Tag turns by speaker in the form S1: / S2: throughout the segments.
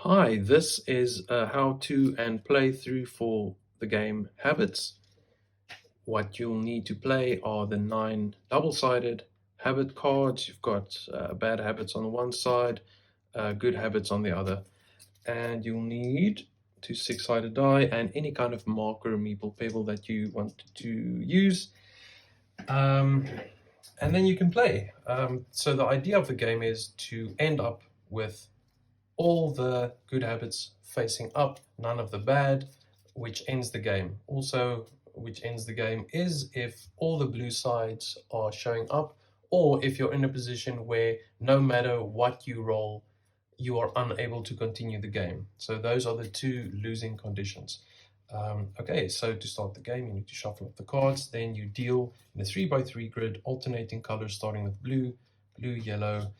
S1: Hi, this is a how-to and playthrough for the game Habits. What you'll need to play are the 9 double-sided habit cards. You've got bad habits on the one side, good habits on the other. And you'll need 2 6-sided die and any kind of marker, meeple, pebble that you want to use. And then you can play. So the idea of the game is to end up with all the good habits facing up, none of the bad, which ends the game. Also, which ends the game is if all the blue sides are showing up, or if you're in a position where no matter what you roll, you are unable to continue the game. So those are the 2 losing conditions. Okay, so to start the game, you need to shuffle up the cards. Then you deal in a 3x3 grid, alternating colors, starting with blue, blue, yellow,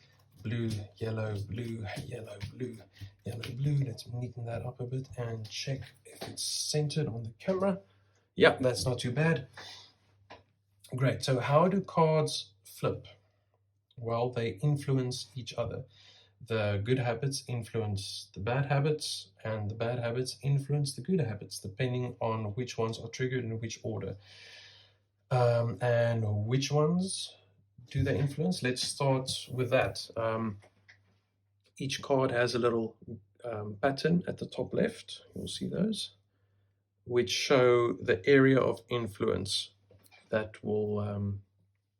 S1: blue, yellow, blue, yellow, blue, yellow, blue. Let's neaten that up a bit and check if it's centered on the camera. Yeah, that's not too bad. Great. So how do cards flip? Well, they influence each other. The good habits influence the bad habits, and the bad habits influence the good habits, depending on which ones are triggered in which order. And which ones do they influence? Let's start with that. Each card has a little pattern at the top left. You'll see those, which show the area of influence that will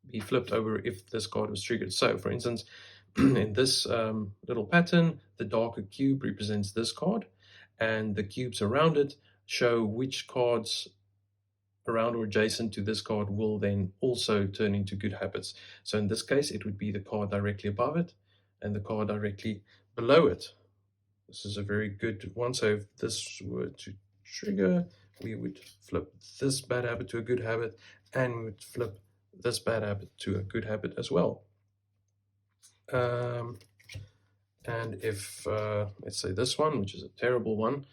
S1: be flipped over if this card was triggered. So, for instance, in this little pattern, the darker cube represents this card, and the cubes around it show which cards around or adjacent to this card will then also turn into good habits. So in this case, it would be the card directly above it and the card directly below it. This is a very good one. So if this were to trigger, we would flip this bad habit to a good habit, and we would flip this bad habit to a good habit as well. And if, let's say this one, which is a terrible one,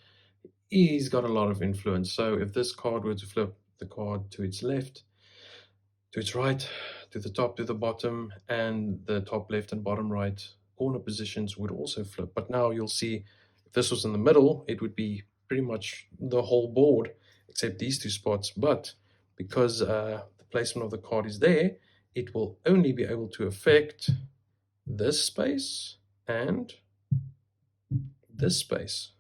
S1: he's got a lot of influence. So if this card were to flip the card to its left, to its right, to the top, to the bottom, and the top left and bottom right corner positions would also flip. But now you'll see if this was in the middle, it would be pretty much the whole board except these 2 spots. But because the placement of the card is there, it will only be able to affect this space and this space.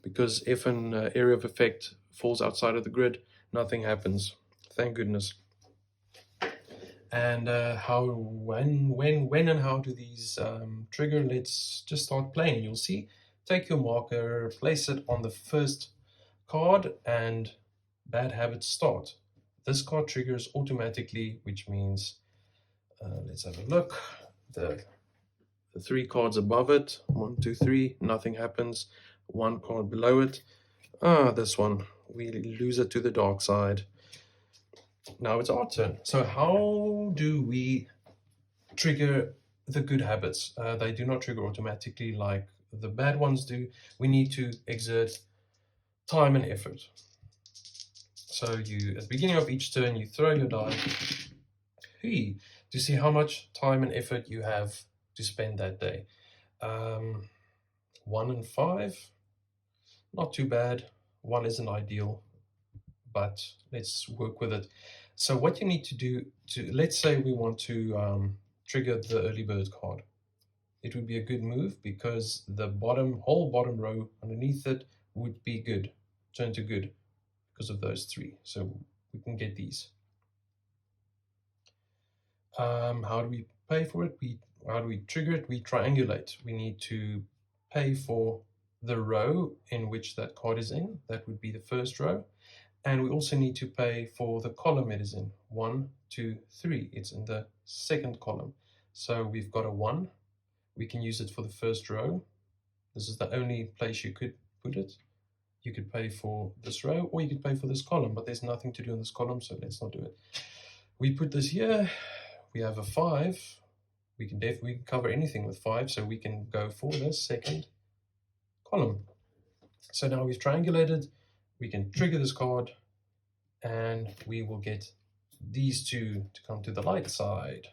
S1: Because if an area of effect falls outside of the grid, nothing happens. Thank goodness. And when and how do these trigger? Let's just start playing. You'll see, take your marker, place it on the first card, and bad habits start. This card triggers automatically, which means, let's have a look. The 3 cards above it, 1, 2, 3, nothing happens. 1 card below it, this one, we lose it to the dark side. Now it's our turn. So how do we trigger the good habits? They do not trigger automatically like the bad ones do. We need to exert time and effort. So you, at the beginning of each turn, you throw your die to see how much time and effort you have to spend that day. 1 and 5, not too bad. 1 isn't ideal, but let's work with it. So what you need to do let's say we want to trigger the early bird card. It would be a good move because the whole bottom row underneath it would be good, turn to good because of those 3. So we can get these. How do we pay for it? How do we trigger it? We triangulate. We need to pay for the row in which that card is in. That would be the first row. And we also need to pay for the column it is in. 1, 2, 3. It's in the second column. So we've got a 1. We can use it for the first row. This is the only place you could put it. You could pay for this row, or you could pay for this column, but there's nothing to do in this column, so let's not do it. We put this here. We have a 5. We can cover anything with 5, so we can go for the second column. So now we've triangulated. We can trigger this card, and we will get these 2 to come to the light side.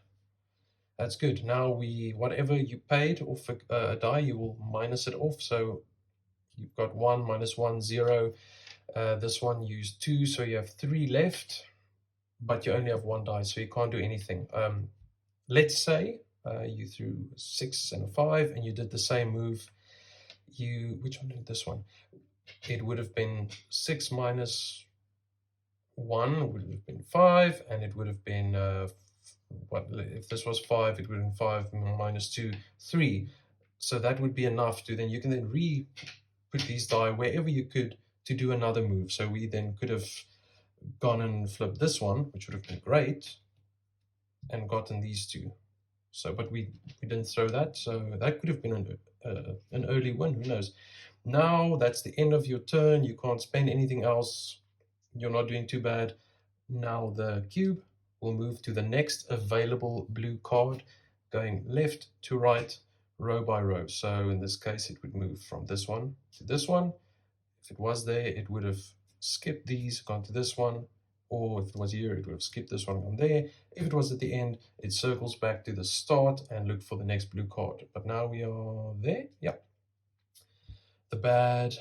S1: That's good. Now whatever you paid off a die, you will minus it off. So you've got 1 minus 1, 0. This one used 2, so you have 3 left, but you only have 1 die, so you can't do anything. Let's say you threw a 6 and a 5, and you did the same move. Which one did this one? It would have been 6 minus 1 would have been 5, and it would have been what if this was 5, it would have been 5 minus 2, 3. So that would be enough to then you can then put these die wherever you could to do another move. So we then could have gone and flipped this one, which would have been great, and gotten these two. So, but we didn't throw that, so that could have been an early win. Who knows? Now that's the end of your turn. You can't spend anything else. You're not doing too bad. Now the cube will move to the next available blue card, going left to right, row by row. So in this case, it would move from this one to this one. If it was there, it would have skipped these, gone to this one, or if it was here, it would have skipped this one, gone there. If it was at the end, it circles back to the start and look for the next blue card. But now we are there. Yeah. The bad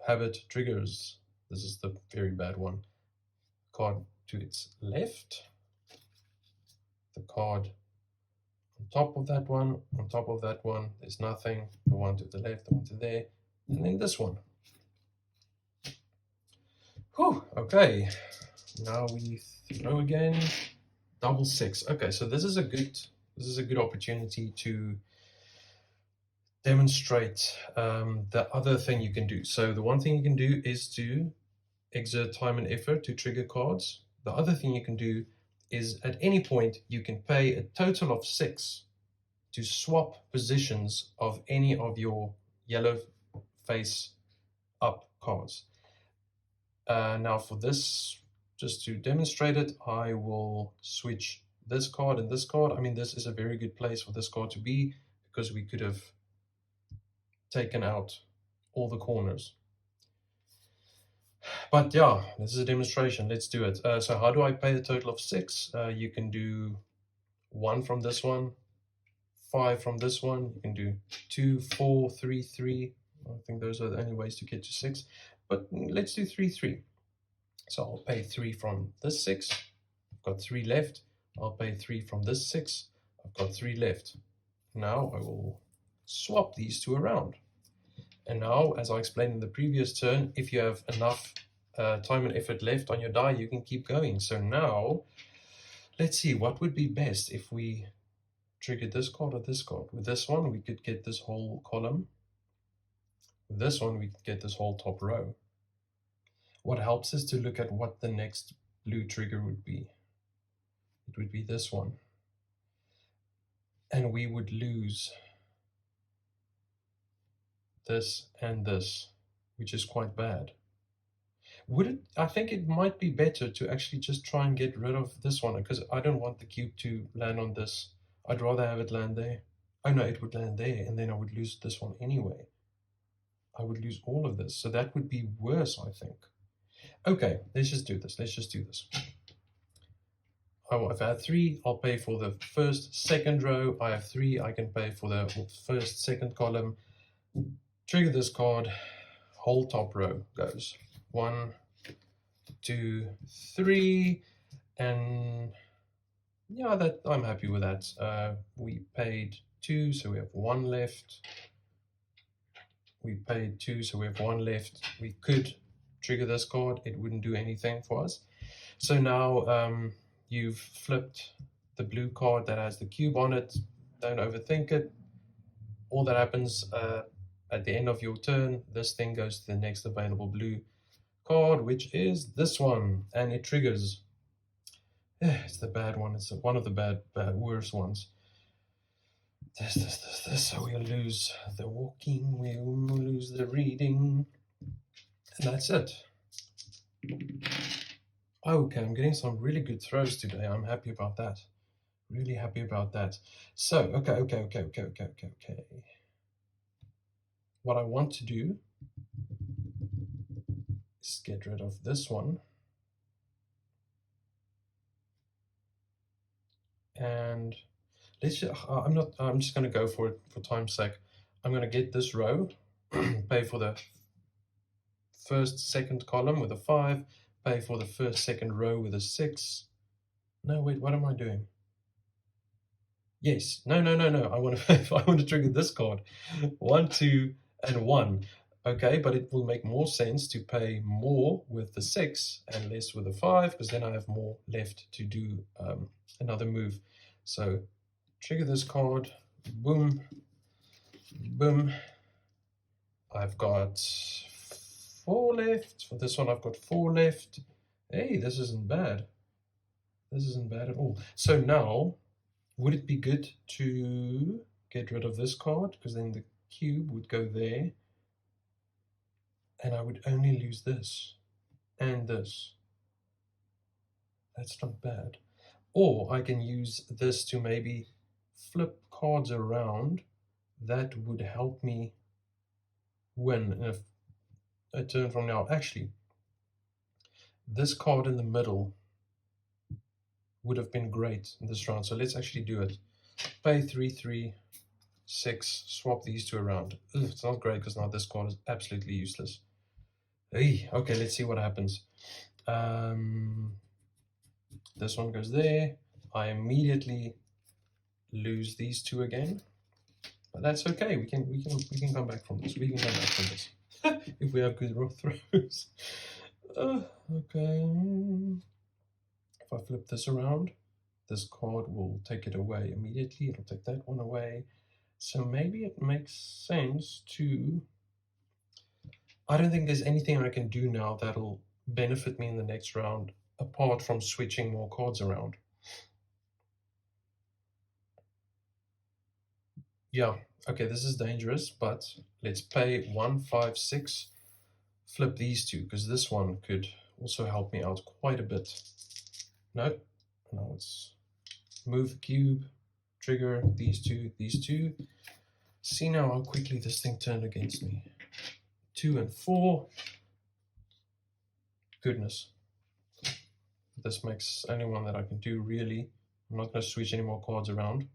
S1: habit triggers. This is the very bad one. Card to its left. The card on top of that one, on top of that one, there's nothing. The one to the left, the one to there, and then this one. Whew, okay. Now we throw again. Double 6. Okay, so this is a good opportunity to demonstrate the other thing you can do. So the one thing you can do is to exert time and effort to trigger cards. The other thing you can do is at any point you can pay a total of 6 to swap positions of any of your yellow face up cards. Now for this, just to demonstrate it, I will switch this card and this card. I mean, this is a very good place for this card to be because we could have taken out all the corners. But yeah, this is a demonstration. Let's do it. So how do I pay a total of 6? You can do 1 from this one, 5 from this one. You can do 2, 4, 3, 3. I think those are the only ways to get to 6. But let's do 3, 3. So I'll pay 3 from this 6. I've got 3 left. I'll pay 3 from this 6. I've got 3 left. Now I will swap these two around. And now, as I explained in the previous turn, if you have enough time and effort left on your die, you can keep going. So now, let's see, what would be best if we triggered this card or this card? With this one, we could get this whole column. With this one, we could get this whole top row. What helps is to look at what the next blue trigger would be. It would be this one. And we would lose this and this, which is quite bad. I think it might be better to actually just try and get rid of this one, because I don't want the cube to land on this. I'd rather have it land there. Oh no, it would land there, and then I would lose this one anyway. I would lose all of this, so that would be worse, I think. Okay, let's just do this. Let's just do this. I've had 3, I'll pay for the first, second row. I have 3, I can pay for the first, second column. Trigger this card, whole top row goes. 1, 2, 3, and yeah, that I'm happy with that. We paid 2, so we have 1 left. We paid 2, so we have 1 left. We could trigger this card, it wouldn't do anything for us. So now you've flipped the blue card that has the cube on it. Don't overthink it. All that happens at the end of your turn, this thing goes to the next available blue card, which is this one, and it triggers. It's the bad one. It's one of the worst ones. This. So we'll lose the walking, we'll lose the reading, and that's it. Okay, I'm getting some really good throws today. I'm happy about that. Really happy about that. So, okay. What I want to do is get rid of this one. And let's just, I'm just going to go for it for time's sake. I'm going to get this row, pay for the first, second column with a 5, pay for the first, second row with a 6. No, wait, what am I doing? Yes, no. I want to, I want to trigger this card. 1, 2, and 1. Okay, but it will make more sense to pay more with the 6 and less with the 5, because then I have more left to do another move. So trigger this card, boom, boom. I've got 4 left. For this one, I've got 4 left. Hey, this isn't bad. This isn't bad at all. So now, would it be good to get rid of this card? Because then the cube would go there. And I would only lose this and this. That's not bad. Or I can use this to maybe flip cards around. That would help me win in a turn from now. Actually, this card in the middle would have been great in this round. So let's actually do it. Pay 3, 3, 6, swap these two around. Ugh, it's not great because now this card is absolutely useless. Hey, okay, let's see what happens. This one goes there. I immediately lose these two again, but that's okay. We can come back from this. We can come back from this if we have good rough throws. Okay. If I flip this around, this card will take it away immediately. It'll take that one away. So maybe it makes sense to. I don't think there's anything I can do now that'll benefit me in the next round apart from switching more cards around. Yeah, okay, this is dangerous, but let's pay 1, 5, 6, flip these two, because this one could also help me out quite a bit. No, it's move the cube, trigger these two. See now how quickly this thing turned against me. 2 and 4. Goodness. This makes only one that I can do, really. I'm not going to switch any more cards around.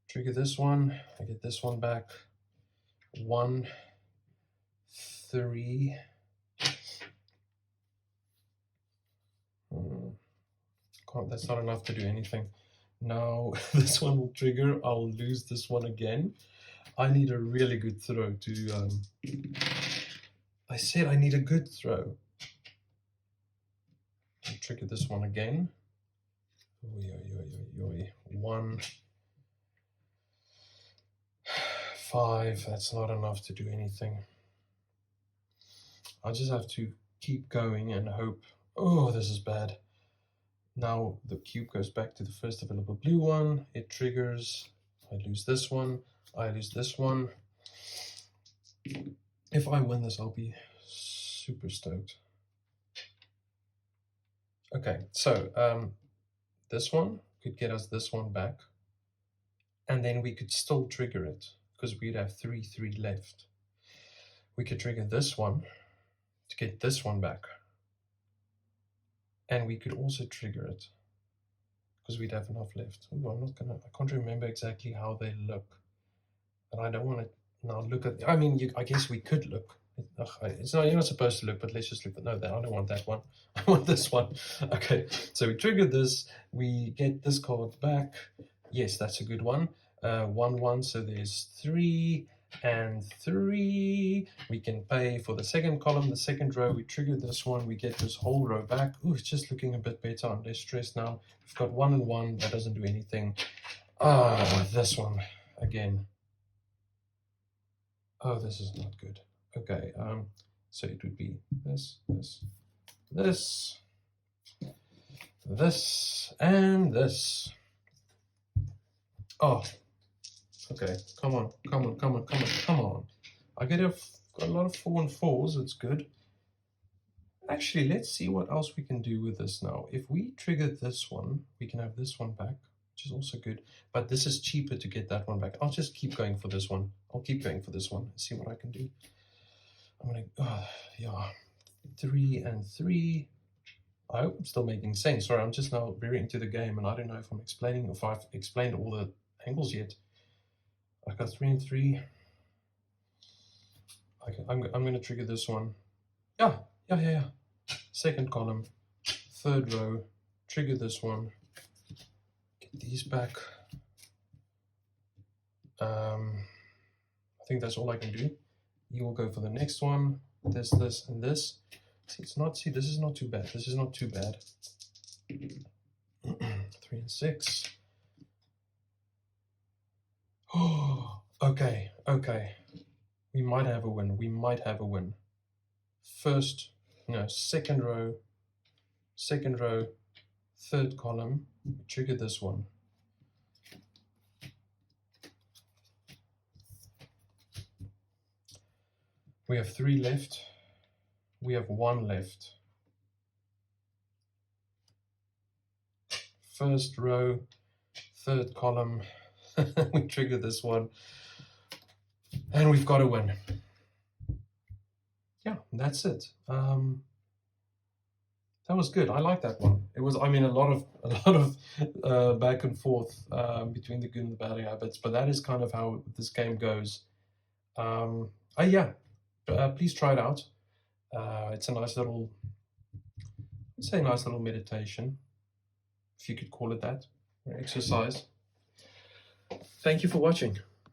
S1: Trigger this one. I get this one back. 1, 3. That's not enough to do anything. Now this one will trigger. I'll lose this one again. I need a really good throw to. I said I need a good throw. I'll trigger this one again. 1, 5. That's not enough to do anything. I just have to keep going and hope. Oh, this is bad. Now the cube goes back to the first available blue one. It triggers. I lose this one. I lose this one. If I win this, I'll be super stoked. Okay, so this one could get us this one back. And then we could still trigger it because we'd have 3, 3 left. We could trigger this one to get this one back. And we could also trigger it because we'd have enough left. Ooh, I can't remember exactly how they look. And I don't want to now look at, I mean, I guess we could look. It's not, you're not supposed to look, but let's just look at, no, I don't want that one. I want this one. Okay, so we trigger this, we get this card back. Yes, that's a good one. 1, 1, so there's 3 and 3. We can pay for the second column, the second row. We trigger this one, we get this whole row back. Ooh, it's just looking a bit better. I'm less stressed now. We've got 1 and 1, that doesn't do anything. This one again. Oh, this is not good. Okay, so it would be this, and this. Oh, okay, come on. I got a lot of 4 and 4s, it's good. Actually, let's see what else we can do with this now. If we trigger this one, we can have this one back, which is also good. But this is cheaper to get that one back. I'll just keep going for this one. I'll keep going for this one and see what I can do. I'm gonna, yeah, 3 and 3. I hope I'm still making sense. Sorry, I'm just now very into the game, and I don't know if I'm explaining, if I've explained all the angles yet. I got 3 and 3. I'm going to trigger this one. Yeah. Second column, third row, trigger this one. Get these back. I think that's all I can do. You will go for the next one. This, and this. See, this is not too bad. This is not too bad. 3 and 6. Oh, okay. We might have a win. Second row, third column, trigger this one. We have 3 left. We have 1 left. First row, third column, we trigger this one, and we've got a win. Yeah, that's it. That was good. I like that one. It was, I mean, a lot of back and forth between the good and the bad habits, but that is kind of how this game goes. Please try it out. It's a nice little, let's say, nice little meditation, if you could call it that, or exercise. Thank you for watching.